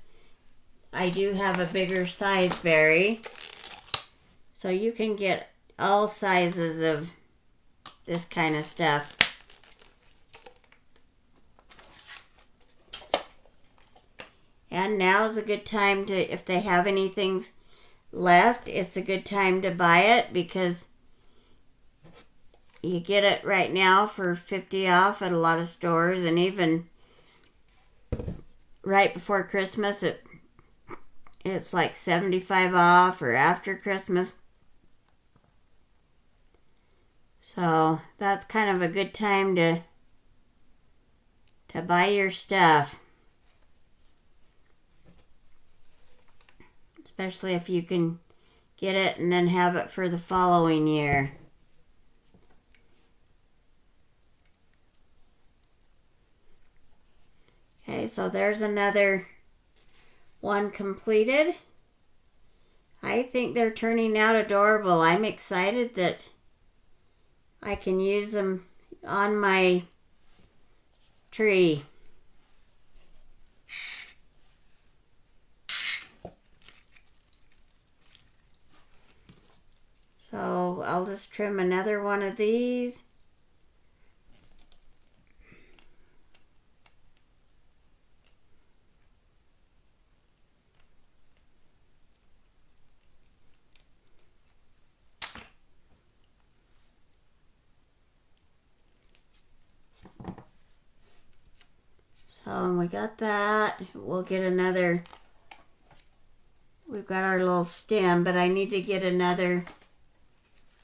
I do have a bigger size berry. So you can get all sizes of this kind of stuff. And now's a good time to, if they have anything left, it's a good time to buy it because you get it right now for 50 off at a lot of stores, and even right before Christmas it's like 75 off, or after Christmas. So that's kind of a good time to buy your stuff. Especially if you can get it and then have it for the following year. Okay, so there's another one completed. I think they're turning out adorable. I'm excited that I can use them on my tree. So I'll just trim another one of these. So and we got that. We'll get another. We've got our little stem, but I need to get another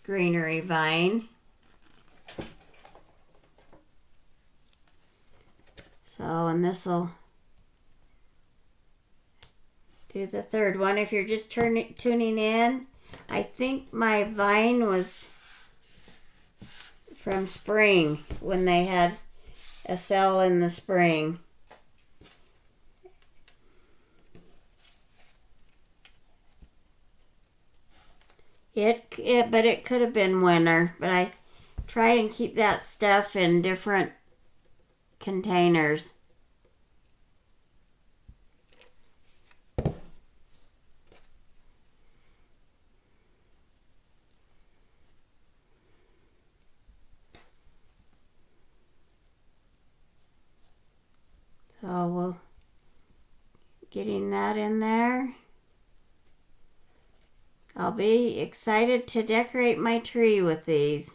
greenery vine. So, and this will do the third one. If you're just tuning in, I think my vine was from spring, when they had a sale in the spring. But it could have been winter. But I try and keep that stuff in different containers. So we'll getting that in there. I'll be excited to decorate my tree with these.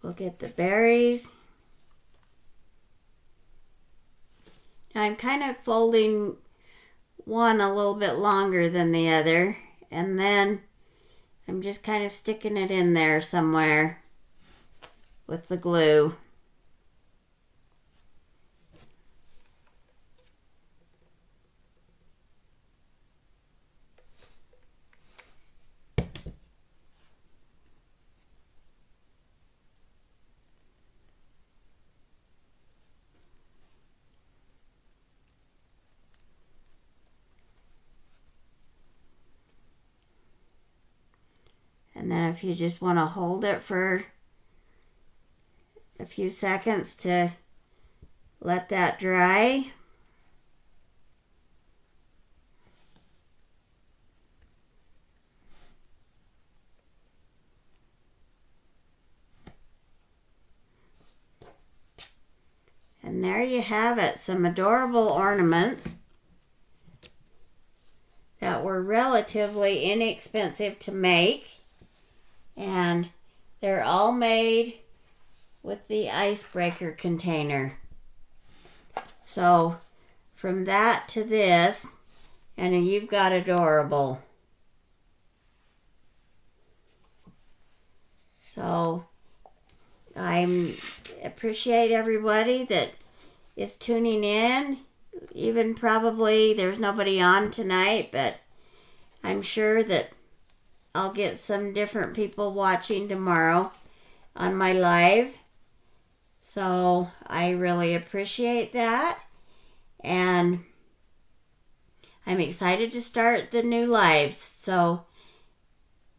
We'll get the berries. Now I'm kind of folding one a little bit longer than the other, and then I'm just kind of sticking it in there somewhere with the glue. And then if you just want to hold it for a few seconds to let that dry. And there you have it, some adorable ornaments that were relatively inexpensive to make. And they're all made with the icebreaker container. So from that to this, and you've got adorable. So I appreciate everybody that is tuning in. Even probably there's nobody on tonight, but I'm sure that I'll get some different people watching tomorrow on my live. So I really appreciate that. And I'm excited to start the new lives. So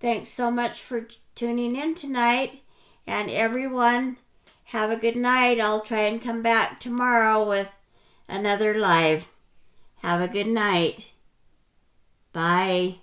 thanks so much for tuning in tonight. And everyone, have a good night. I'll try and come back tomorrow with another live. Have a good night. Bye.